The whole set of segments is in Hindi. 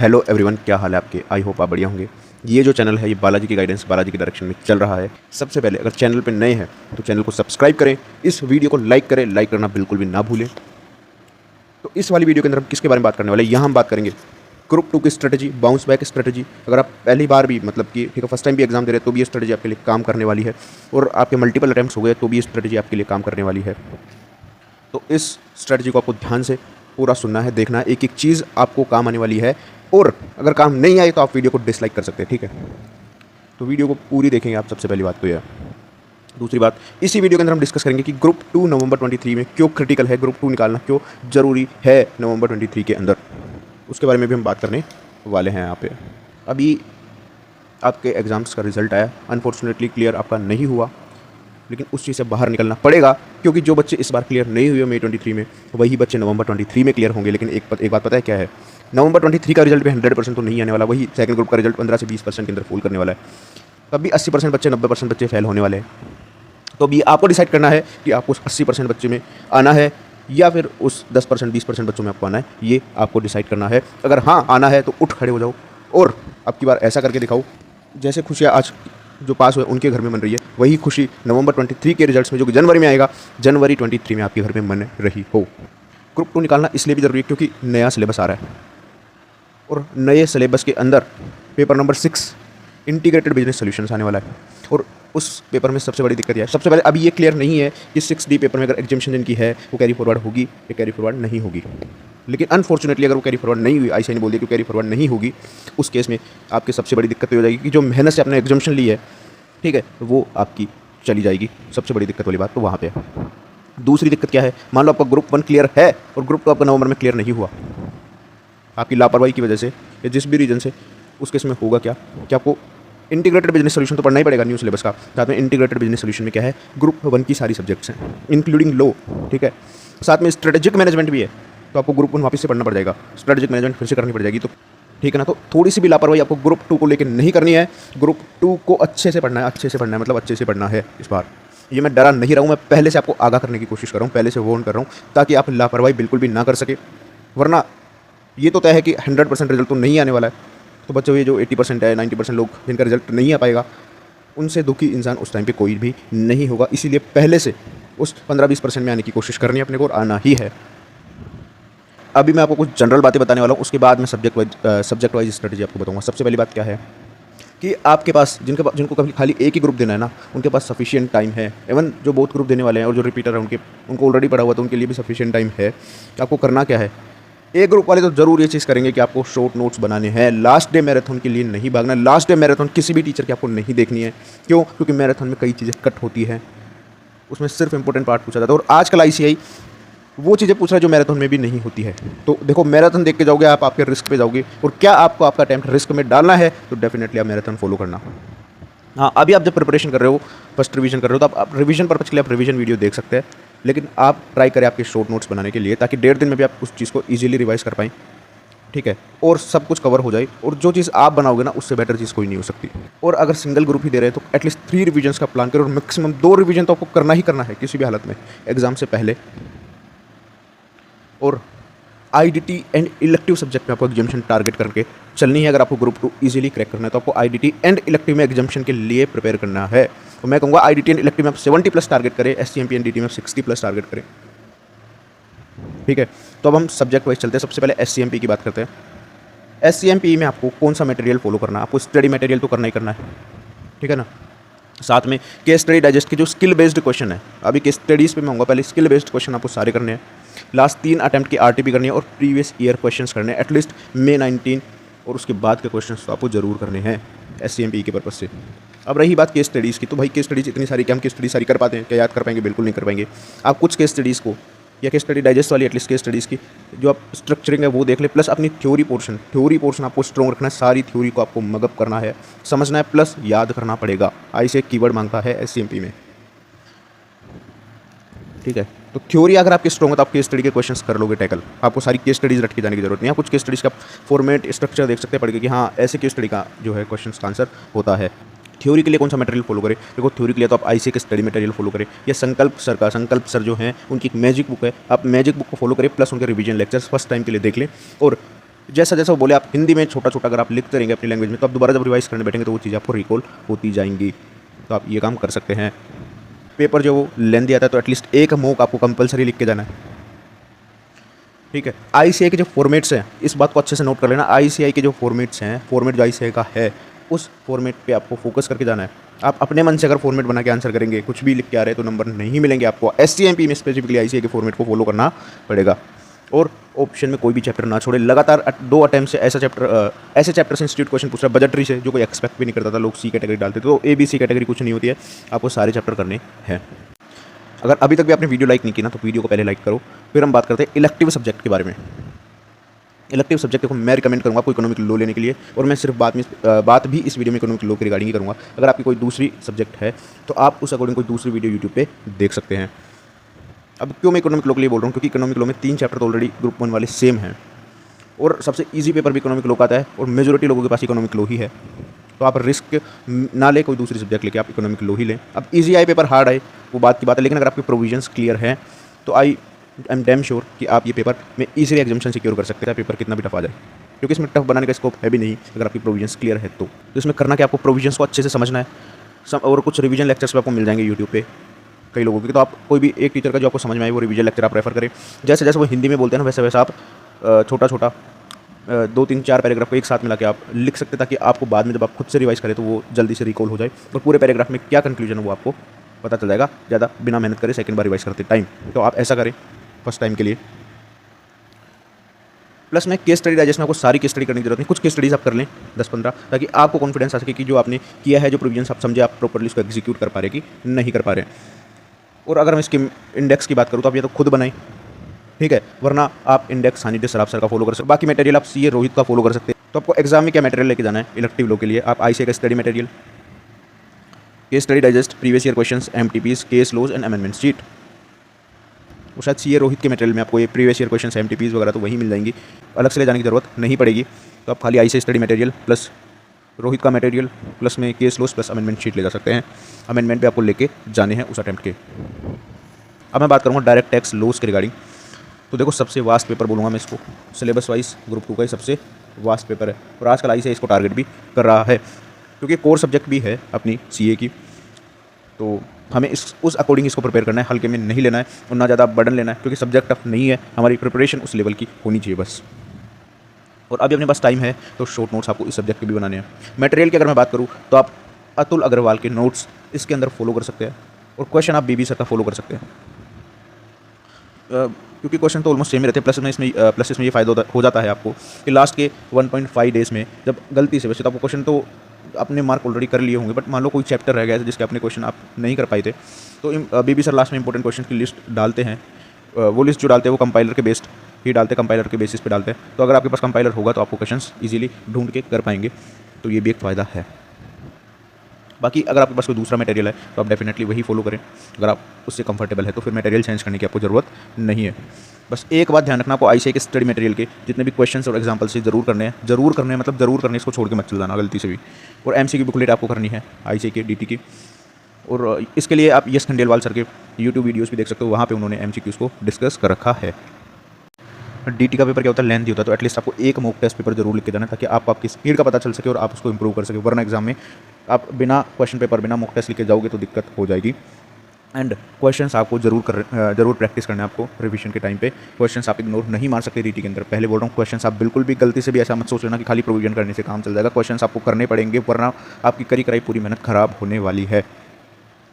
हेलो एवरीवन, क्या हाल है आपके। आई होप आप बढ़िया होंगे। ये जो चैनल है ये बालाजी की गाइडेंस, बालाजी की डायरेक्शन में चल रहा है। सबसे पहले अगर चैनल पे नए हैं तो चैनल को सब्सक्राइब करें, इस वीडियो को लाइक करें, लाइक करना बिल्कुल भी ना भूलें। तो इस वाली वीडियो के अंदर हम किसके बारे में बात करने वाले हैं, यहाँ हम बात करेंगे ग्रुप 2 की स्ट्रेटजी, बाउंस बैक स्ट्रेटजी। अगर आप पहली बार भी मतलब कि ठीक है फर्स्ट टाइम भी एग्जाम दे रहे हैं तो भी ये स्ट्रेटजी आपके लिए काम करने वाली है, और आपके मल्टीपल अटैम्प्ट्स हो गए तो भी ये स्ट्रेटजी आपके लिए काम करने वाली है। तो इस स्ट्रेटजी को आपको ध्यान से पूरा सुनना है, देखना है, एक एक चीज़ आपको काम आने वाली है। और अगर काम नहीं आए तो आप वीडियो को डिसलाइक कर सकते हैं, ठीक है। तो वीडियो को पूरी देखेंगे आप, सबसे पहली बात तो यह। दूसरी बात, इसी वीडियो के अंदर हम डिस्कस करेंगे कि ग्रुप 2 नवंबर 23 में क्यों क्रिटिकल है, ग्रुप 2 निकालना क्यों ज़रूरी है नवंबर 23 के अंदर, उसके बारे में भी हम बात करने वाले हैं यहाँ पे। अभी आपके एग्ज़ाम्स का रिजल्ट आया, अनफॉर्चुनेटली क्लियर आपका नहीं हुआ, लेकिन उस चीज़ से बाहर निकलना पड़ेगा, क्योंकि जो बच्चे इस बार क्लियर नहीं हुए मई 23 में, वही बच्चे नवंबर 23 में क्लियर होंगे। लेकिन एक बात पता है क्या है, नवंबर 23 का रिजल्ट भी 100% तो नहीं आने वाला, वही सेकंड ग्रुप का रिजल्ट 15 से 20% के अंदर फॉल करने वाला है। तब भी 80% बच्चे, 90% बच्चे फेल होने वाले हैं। तो अभी आपको डिसाइड करना है कि आपको उस 80% बच्चे में आना है या फिर उस 10% 20% बच्चों में आपको आना है, ये आपको डिसाइड करना है। अगर हाँ आना है तो उठ खड़े हो जाओ और अब की बार ऐसा करके दिखाओ जैसे खुशियाँ आज जो पास हुए उनके घर में मन रही है, वही खुशी नवंबर 23 के रिजल्ट्स में जो कि जनवरी में आएगा, जनवरी 23 में आपके घर में मन रही हो। ग्रुप 2 निकालना इसलिए भी ज़रूरी है क्योंकि नया सिलेबस आ रहा है, और नए सिलेबस के अंदर paper number 6 integrated business solutions आने वाला है। और उस पेपर में सबसे बड़ी दिक्कत यह है, सबसे पहले अभी ये क्लियर नहीं है कि 6D पेपर में अगर एग्जामिनेशन जिनकी है वो कैरी फॉरवर्ड होगी या कैरी फॉरवर्ड नहीं होगी। लेकिन अनफॉर्चुनेटली अगर वो कैरी फॉरवर्ड नहीं हुई, आईसीआई ने बोल दिया कि कैरी फॉरवर्ड नहीं होगी, उस केस में आपकी सबसे बड़ी दिक्कत हो जाएगी कि जो मेहनत से आपने एग्जामिनेशन ली है, ठीक है, वो आपकी चली जाएगी। सबसे बड़ी दिक्कत वाली बात तो वहाँ पे है। दूसरी दिक्कत क्या है, मान लो आपका ग्रुप 1 क्लियर है और ग्रुप 2 आपका नवंबर में क्लियर नहीं हुआ, आपकी लापरवाही की वजह से या जिस भी रीजन से, उस केस में होगा क्या कि आपको इंटीग्रेटेड बिजनेस सॉल्यूशन तो पढ़ना ही पड़ेगा न्यू सिलेबस का। साथ में इंटीग्रेटेड बिजनेस सॉल्यूशन में क्या है, ग्रुप 1 की सारी सब्जेक्ट्स हैं इंक्लूडिंग लो, ठीक है। साथ में स्ट्रेटेजिक मैनेजमेंट भी है, तो आपको ग्रुप 1 वापस से पढ़ना पड़ जाएगा, स्ट्रेटेजिक मैनेजमेंट फिर से करनी पड़ जाएगी, तो ठीक है ना। तो थोड़ी सी भी लापरवाही आपको ग्रुप 2 को लेकर नहीं करनी है। ग्रुप 2 को अच्छे से पढ़ना है, अच्छे से पढ़ना है, मतलब अच्छे से पढ़ना है इस बार। ये मैं डरा नहीं रहा हूँ, मैं पहले से आपको आगाह करने की कोशिश कर रहा हूँ, पहले से वार्न कर रहा हूँ, ताकि आप लापरवाही बिल्कुल भी ना कर सके। वरना ये तो तय है कि 100% रिजल्ट तो नहीं आने वाला है, तो बच्चों ये जो 80% है, 90% लोग जिनका रिजल्ट नहीं आ पाएगा, उनसे दुखी इंसान उस टाइम पे कोई भी नहीं होगा। इसीलिए पहले से उस 15-20% में आने की कोशिश करनी है अपने को, और आना ही है। अभी मैं आपको कुछ जनरल बातें बताने वाला हूँ, उसके बाद मैं सब्जेक्ट वाइज स्ट्रेटजी आपको बताऊँगा। सबसे पहली बात क्या है कि आपके पास जिनको कभी खाली एक ही ग्रुप देना है ना, उनके पास सफिशिएंट टाइम है। इवन जो बहुत ग्रुप देने वाले हैं और जो रिपीटर हैं उनको ऑलरेडी पढ़ा हुआ, तो उनके लिए भी सफिशिएंट टाइम है। आपको करना क्या है, ए ग्रुप वाले तो जरूर ये चीज़ करेंगे कि आपको शॉर्ट नोट्स बनाने हैं, लास्ट डे मैराथन के लिए नहीं भागना। लास्ट डे मैराथन किसी भी टीचर की आपको नहीं देखनी है। क्यों? क्योंकि मैराथन में कई चीज़ें कट होती हैं, उसमें सिर्फ इंपॉर्टेंट पार्ट पूछा जाता है, और आजकल आईसीआई वो चीज़ें पूछ रहा है जो मैराथन में भी नहीं होती है। तो देखो, मैराथन देख के जाओगे आप, आपके रिस्क पे जाओगे, और क्या आपको आपका अटेम्प्ट रिस्क में डालना है तो डेफिनेटली आप मैराथन फॉलो करना। हाँ, अभी आप जब प्रिपरेशन कर रहे हो, फर्स्ट रिवीजन कर रहे हो, तो आप रिवीजन पर्पज के लिए आप रिवीजन वीडियो देख सकते हैं, लेकिन आप ट्राई करें आपके शॉर्ट नोट्स बनाने के लिए, ताकि 1.5 दिन में भी आप उस चीज़ को ईजिली रिवाइज कर पाएँ, ठीक है, और सब कुछ कवर हो जाए। और जो चीज़ आप बनाओगे ना, उससे बेटर चीज़ कोई नहीं हो सकती। और अगर सिंगल ग्रुप ही दे रहे हैं तो एटलीस्ट 3 रिवीजन्स का प्लान करो, और मैक्सिमम 2 रिवीजन तो आपको करना ही करना है किसी भी हालत में, एग्जाम से पहले। और आईडीटी एंड इलेक्टिव सब्जेक्ट में आपको एग्जामिनेशन टारगेट करके चलनी है। अगर आपको ग्रुप 2 इजीली क्रैक करना है तो आपको आईडीटी एंड इलेक्टिव में एग्जामिनेशन के लिए प्रिपेयर करना है। तो मैं कहूँगा आईडीटी एंड इलेक्टिव में आप 70+ टारगेट करें, एससीएमपी एंड डीटी में आप 60+ टारगेट करें, ठीक है। तो अब हम सब्जेक्ट वाइज चलते हैं। सबसे पहले एससीएमपी की बात करते हैं। एससीएमपी में आपको कौन सा मटेरियल फॉलो करना है, आपको स्टडी मटेरियल तो करना ही करना है, ठीक है ना। साथ में केस स्टडी डाइजेस्ट के जो स्किल बेस्ड क्वेश्चन है, अभी केस स्टडीज़ पे मैं कहूँगा पहले स्किल बेस्ड क्वेश्चन आपको सारे करने हैं। लास्ट 3 अटैम्प्ट की आरटीपी करनी है, और प्रीवियस ईयर क्वेश्चंस करने हैं एटलीस्ट May 19, और उसके बाद के क्वेश्चंस तो आपको जरूर करने हैं एससीएमपी के पर्पज़ से। अब रही बात केस स्टडीज़ की, तो भाई केस स्टडीज़ इतनी सारी, क्या हम केस स्टडी सारी कर पाते हैं, क्या याद कर पाएंगे? बिल्कुल नहीं कर पाएंगे। आप कुछ केस स्टडीज़ को, या केस स्टडी डाइजेस्ट वाली एटलीस्ट केस स्टडीज़ की जो आप स्ट्रक्चरिंग है वो देख ले, प्लस अपनी थ्योरी पोर्शन आपको स्ट्रॉन्ग रखना है। सारी थ्योरी को आपको मगअप करना है, समझना है, प्लस याद करना पड़ेगा। आई से कीवर्ड मांगता है एससीएमपी में, ठीक है। तो थ्योरी अगर आपकी स्ट्रॉन्ग है तो आप केस स्टडी के क्वेश्चंस कर लोगे टैकल, आपको सारी केस स्टडीज़ रट के जाने की जरूरत नहीं है। कुछ केस स्टडीज़ का फॉर्मेट स्ट्रक्चर देख सकते हैं पढ़ के कि हाँ ऐसे केस स्टडी का जो है क्वेश्चन का आंसर होता है। थ्योरी के लिए कौन सा मटेरियल फॉलो करें? देखो, थ्योरी के लिए तो आप आईसीए के स्टडी मटेरियल फॉलो करें, या संकल्प सर जो हैं उनकी एक मैजिक बुक है, आप मैजिक बुक को फॉलो करें, प्लस उनके रिवीजन लेक्चर्स फर्स्ट टाइम के लिए देख लें। और जैसा जैसा वो बोले आप हिंदी में छोटा छोटा अगर आप लिखते रहेंगे अपनी लैंग्वेज में, तो आप दोबारा जब रिवाइज करने बैठेंगे तो वो चीज़ें आपको रिकॉल होती जाएंगी। तो आप ये काम कर सकते हैं। पेपर जो वो लेंदी आता है तो एटलीस्ट एक मॉक आपको कंपलसरी लिख के जाना है, ठीक है। आईसीआई के जो फॉर्मेट्स हैं, इस बात को अच्छे से नोट कर लेना। आईसीआई के जो फॉर्मेट्स हैं, फॉर्मेट जो आईसीआई का है, उस फॉर्मेट पे आपको फोकस करके जाना है। आप अपने मन से अगर फॉर्मेट बना के आंसर करेंगे, कुछ भी लिख के आ रहे हैं, तो नंबर नहीं मिलेंगे आपको। एसटीएमपी में स्पेसिफिकली आईसीआई के फॉर्मेट को फॉलो करना पड़ेगा। और ऑप्शन में कोई भी चैप्टर ना छोड़े। लगातार 2 अटैम्प्ट से ऐसे चैप्टर से इंस्टीट्यूट क्वेश्चन पूछ रहा है बजटरी से, जो कोई एक्सपेक्ट भी नहीं करता था। लोग सी कैटेगरी डालते थे, तो ABC कैटेगरी कुछ नहीं होती है, आपको सारे चैप्टर करने हैं। अगर अभी तक भी आपने वीडियो लाइक नहीं की ना, तो वीडियो को पहले लाइक करो। फिर हम बात करते हैं इलेक्टिव सब्जेक्ट के बारे में। इलेक्टिव सब्जेक्ट को मैं रिकमेंड करूँगा आपको इकोनॉमिक लॉ लेने के लिए, और मैं सिर्फ बात भी इस वीडियो में इकोनॉमिक लॉ के रिगार्डिंग ही करूँगा। अगर आपकी कोई दूसरी सब्जेक्ट है तो आप उस अकॉर्डिंग कोई दूसरी वीडियो यूट्यूब पे देख सकते हैं। अब क्यों मैं इकोनॉमिक लॉ के लिए बोल रहा हूँ, क्योंकि इकोनॉमिक लॉ में 3 चैप्टर तो ऑलरेडी ग्रुप 1 वाले सेम हैं, और सबसे ईजी पेपर भी इकोनॉमिक लॉ का आता है, और मेजोरिटी लोगों के पास इकोनॉमिक लॉ ही है। तो आप रिस्क ना ले, कोई दूसरी सब्जेक्ट लेके आप इकोनॉमिक लॉ ही लें। अब ईजी आए पेपर हार्ड आए वो बात की बात है, लेकिन अगर आपके प्रोविजंस क्लियर हैं तो आई एम डैम श्योर कि आप ये पेपर में ईजिली एग्जामिनेशन सिक्योर कर सकते हैं, पेपर कितना भी टफ आ जाए, क्योंकि इसमें टफ बनाने का स्कोप है भी नहीं अगर आपकी प्रोविजंस क्लियर है तो। इसमें करना कि आपको प्रोविजंस को अच्छे से समझना है, और कुछ रिवीजन लेक्चर्स भी आपको मिल जाएंगे यूट्यूब पे कई लोगों की। तो आप कोई भी एक टीचर का जो आपको समझ में आए वो रिवीजन लेक्चर आप रेफर करें। जैसे जैसे वो हिंदी में बोलते हैं ना, वैसे वैसे आप छोटा छोटा 2, 3, 4 पैराग्राफ को एक साथ मिला के आप लिख सकते हैं, ताकि आपको बाद में जब आप खुद से रिवाइज करें तो वो जल्दी से रिकॉल हो जाए, और पूरे पैराग्राफ में क्या कंक्लूजन है वो आपको पता चल जाएगा, ज़्यादा बिना मेहनत करे सेकंड बार रिवाइज करते टाइम। तो आप ऐसा करें फर्स्ट टाइम के लिए। प्लस में केस स्टडी डाइजेस्ट में आपको सारी केस स्टडी करने की जरूरत नहीं, कुछ केस स्टडीज़ आप कर लें 10-15, ताकि आपको कॉन्फिडेंस आ सके कि जो आपने किया है, जो प्रोविजंस आप समझे, आप प्रॉपर्ली उसको एग्जीक्यूट कर पा रहे कि नहीं कर पा रहे। और अगर मैं इसके इंडेक्स की बात करूँ तो आप ये तो खुद बनाएं, ठीक है, वरना आप इंडेक्स सानिध्य सराफ सर का फॉलो कर सकते। बाकी मटेरियल आप सीए रोहित का फॉलो कर सकते हैं। तो आपको एग्जाम में क्या मटेरियल लेके जाना है इलेक्टिव लॉ के लिए, आप आईसीआई का study material, case study digest, previous year questions, MTPs, case laws and amendment sheet. और शायद सीए रोहित के मटेरियल में आपको ये प्रीवियस ईयर क्वेश्चंस, एमटीपीज वगैरह तो वहीं मिल जाएंगी, अलग से ले जाने की जरूरत नहीं पड़ेगी। तो आप खाली ICI study material plus Rohit का मटेरियल प्लस में case laws plus amendment sheet ले जा सकते हैं। अमेंडमेंट पे आपको लेके जाने हैं उस अटेम्प्ट के। अब मैं बात करूँगा डायरेक्ट टैक्स लॉज के रिगार्डिंग। तो देखो, सबसे वास्ट पेपर बोलूँगा मैं इसको, सिलेबस वाइज ग्रुप 2 का ही सबसे वास्ट पेपर है, और आजकल आईसीआई इसको टारगेट भी कर रहा है, क्योंकि कोर सब्जेक्ट भी है अपनी सीए की। तो हमें उस अकॉर्डिंग इसको प्रिपेयर करना है, हल्के में नहीं लेना है और ना ज़्यादा बर्डन लेना है, क्योंकि सब्जेक्ट टफ नहीं है, हमारी प्रिपरेशन उस लेवल की होनी चाहिए बस। और अभी अपने पास टाइम है तो शॉर्ट नोट्स आपको इस सब्जेक्ट के भी बनाने हैं। मटेरियल की अगर मैं बात करूँ तो आप अतुल अग्रवाल के नोट्स इसके अंदर फॉलो कर सकते हैं, और क्वेश्चन आप बीबी सर का फॉलो कर सकते हैं, क्योंकि क्वेश्चन तो ऑलमोस्ट सेम ही रहते हैं। प्लस इसमें ये फ़ायदा हो जाता है आपको कि लास्ट के 1.5 डेज़ में जब गलती से, वैसे तो आपको क्वेश्चन तो अपने मार्क ऑलरेडी कर लिए होंगे, बट मान लो कोई चैप्टर रह गया है जिसके अपने क्वेश्चन आप नहीं कर पाए थे, तो बीबी सर लास्ट में इंपॉर्टेंट क्वेश्चन की लिस्ट डालते हैं। वो लिस्ट जो डालते हैं वो कंपाइलर के बेस्ड ही डालते हैं, कंपाइलर के बेसिस पे डालते हैं। तो अगर आपके पास कंपाइलर होगा तो आपको क्वेश्चंस इजीली ढूंढ के कर पाएंगे, तो ये भी एक फ़ायदा है। बाकी अगर आपके पास कोई दूसरा मटेरियल है तो आप डेफिनेटली वही फॉलो करें, अगर आप उससे कंफर्टेबल है तो फिर मटेरियल चेंज करने की आपको ज़रूरत नहीं है। बस एक बात ध्यान रखना, आपको आईसीआई के स्टडी मटेरियल के जितने भी क्वेश्चंस और एग्जाम्पल से ज़रूर करने हैं, मतलब ज़रूर करने, इसको छोड़ के मत चल जाना गलती से भी। और एमसीक्यू बुकलेट आपको करनी है आईसीआई के डीटी की, और इसके लिए आप यश खंडेलवाल सर के यूट्यूब वीडियोज़ भी देख सकते हो, वहाँ पर उन्होंने एमसीक्यूज़ को डिस्कस कर रखा है। डीटी का पेपर क्या होता है, लेंथी होता है, तो एटलीस्ट आपको एक मॉक टेस्ट पेपर जरूर लिख के देना, ताकि आपको आपकी स्पीड का पता चल सके और आप उसको इंप्रूव कर सके। वरना एग्जाम में आप बिना क्वेश्चन पेपर, बिना मॉक टेस्ट लिख के जाओगे तो दिक्कत हो जाएगी। एंड क्वेश्चंस आपको जरूर प्रैक्टिस करना है आपको रिवीजन के टाइम पे। क्वेश्चंस आप इग्नोर नहीं मार सकते डीटी के अंदर, पहले बोल रहा हूँ। क्वेश्चंस आप बिल्कुल भी गलती से भी ऐसा मत सोच लेना कि खाली प्रोविजन करने से काम चल जाएगा। क्वेश्चंस आपको करने पड़ेंगे, वरना आपकी करी कराई पूरी मेहनत खराब होने वाली है।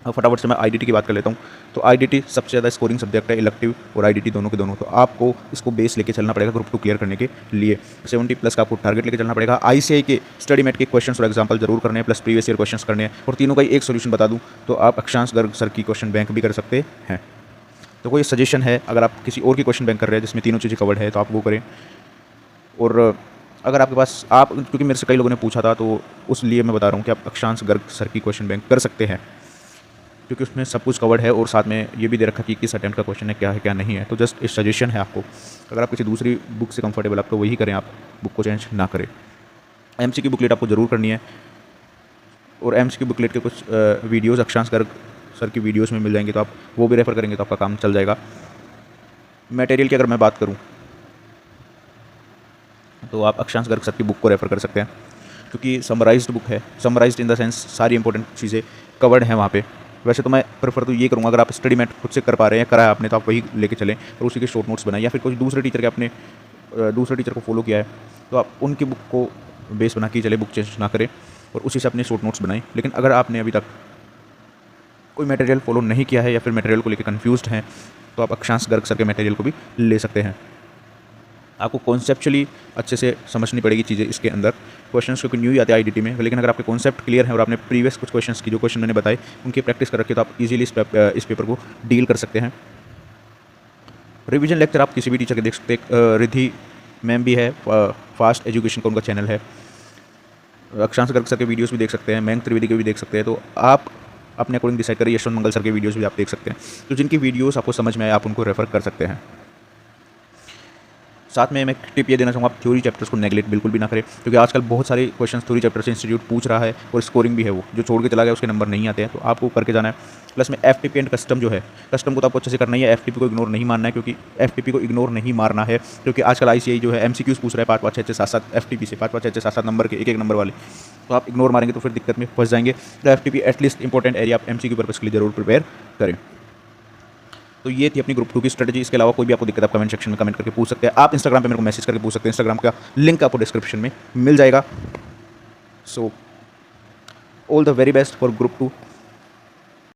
अब फटाफट से मैं आईडीटी की बात कर लेता हूँ। तो आईडीटी सबसे ज़्यादा स्कोरिंग सब्जेक्ट है, इलेक्टिव और आईडीटी दोनों के दोनों। तो आपको इसको बेस लेके चलना पड़ेगा ग्रुप 2 क्लियर करने के लिए। 70+ का आपको टारगेट लेके चलना पड़ेगा। आईसीआई के स्टडी मेट के क्वेश्चन और एग्जाम्पल जरूर करने हैं, प्लस प्रीवियस ईयर क्वेश्चन करने हैं, और तीनों का एक सोल्यूशन बता दूँ तो आप अक्षांश गर्ग सर की क्वेश्चन बैंक भी कर सकते हैं। तो कोई सजेशन है, अगर आप किसी और की क्वेश्चन बैंक कर रहे हैं जिसमें तीनों चीज़ें कवर्ड है तो आप वो करें। और अगर आपके पास क्योंकि मेरे से कई लोगों ने पूछा था तो उस लिए मैं बता रहा हूँ कि आप अक्षांश गर्ग सर की क्वेश्चन बैंक कर सकते हैं, क्योंकि उसमें सब कुछ कवर्ड है और साथ में ये भी दे रखा कि किस अटेम्प्ट का क्वेश्चन है क्या नहीं है। तो जस्ट एक सजेशन है आपको, अगर आप किसी दूसरी बुक से कंफर्टेबल आप तो वही करें, आप बुक को चेंज ना करें। एमसीक्यू बुकलेट आपको ज़रूर करनी है, और एमसीक्यू बुकलेट के कुछ वीडियोज़ अक्षांश गर्ग सर की वीडियोज़ में मिल जाएंगे, तो आप वो भी रेफर करेंगे तो आपका काम चल जाएगा। मटेरियल की अगर मैं बात करूँ तो आप अक्षांश गर्ग सर की बुक को रेफ़र कर सकते हैं, क्योंकि समराइज्ड बुक है। समराइज्ड इन द सेंस सारी इंपॉर्टेंट चीज़ें कवर्ड हैं वहाँ पे। वैसे तो मैं प्रेफर तो ये करूँगा, अगर आप स्टडी मैट खुद से कर पा रहे हैं, करा है आपने, तो आप वही लेके चलें और उसी के शॉर्ट नोट्स बनाएं, या फिर कोई दूसरे टीचर के आपने दूसरे टीचर को फॉलो किया है तो आप उनकी बुक को बेस बना के चले, बुक चेंज ना करें और उसी से अपने शॉर्ट नोट्स बनाएं। लेकिन अगर आपने अभी तक कोई मटेरियल फॉलो नहीं किया है या फिर मटेरियल को लेकर कन्फ्यूज्ड हैं, तो आप अक्षांश गर्ग सर के मटेरियल को भी ले सकते हैं। आपको कॉन्सेप्चुअली अच्छे से समझनी पड़ेगी चीज़ें इसके अंदर। क्वेश्चंस क्योंकि न्यू ही आते हैं आईडीटी में, लेकिन अगर आपके कॉन्सेप्ट क्लियर है और आपने प्रीवियस कुछ क्वेश्चंस की जो क्वेश्चन मैंने बताए उनकी प्रैक्टिस कर रखी है, तो आप इजीली इस पेपर को डील कर सकते हैं। रिवीजन लेक्चर आप किसी भी टीचर के देख सकते हैं। रिद्धि मैम भी है, फास्ट एजुकेशन का उनका चैनल है। अक्षांश गर्ग सर के वीडियोस भी देख सकते हैं, मयंक त्रिवेदी के भी देख सकते हैं। तो आप अपने अकॉर्डिंग डिसाइड करिए। यशवंत मंगल सर के वीडियोस भी आप देख सकते हैं। तो जिनकी वीडियोस आपको समझ में आए आप उनको रेफर कर सकते हैं। साथ में मैं एक टिप ये देना चाहूँगा, आप थ्योरी चैप्टर्स को नेगलेक्ट बिल्कुल भी ना करें, क्योंकि आजकल बहुत सारे क्वेश्चन थ्योरी चैप्टर से इंस्टीट्यूट पूछ रहा है और स्कोरिंग भी है, वो जो छोड़ के चला गया उसके नंबर नहीं आते हैं, तो आपको करके जाना है। प्लस में एफटीपी एंड कस्टम जो है, कस्टम को तो आपको अच्छे से करना ही है, एफटीपी को इग्नोर नहीं मारना है, क्योंकि एफटीपी को इग्नोर नहीं मारना है, क्योंकि आजकल आईसीआई जो है एमसीक्यूज पूछ रहा है 5-5, 6-6, 7-7 एफटीपी से, 5-5, 6-6, 7-7 नंबर के, एक नंबर वाले, तो आप इग्नोर मारेंगे तो फिर दिक्कत में फंस जाएंगे। तो एफटीपी एटलीस्ट इंपॉर्टेंट एरिया आप एमसीक्यू पर्पस के लिए जरूर प्रिपेयर करें। तो ये थी अपनी ग्रुप 2 की स्ट्रेटजी। इसके अलावा कोई भी आपको दिक्कत आप कमेंट सेक्शन में कमेंट करके पूछ सकते हैं। आप इंस्टाग्राम पे मेरे को मैसेज करके पूछ सकते हैं, इंस्टाग्राम का लिंक आपको डिस्क्रिप्शन में मिल जाएगा। So all the very best for group 2।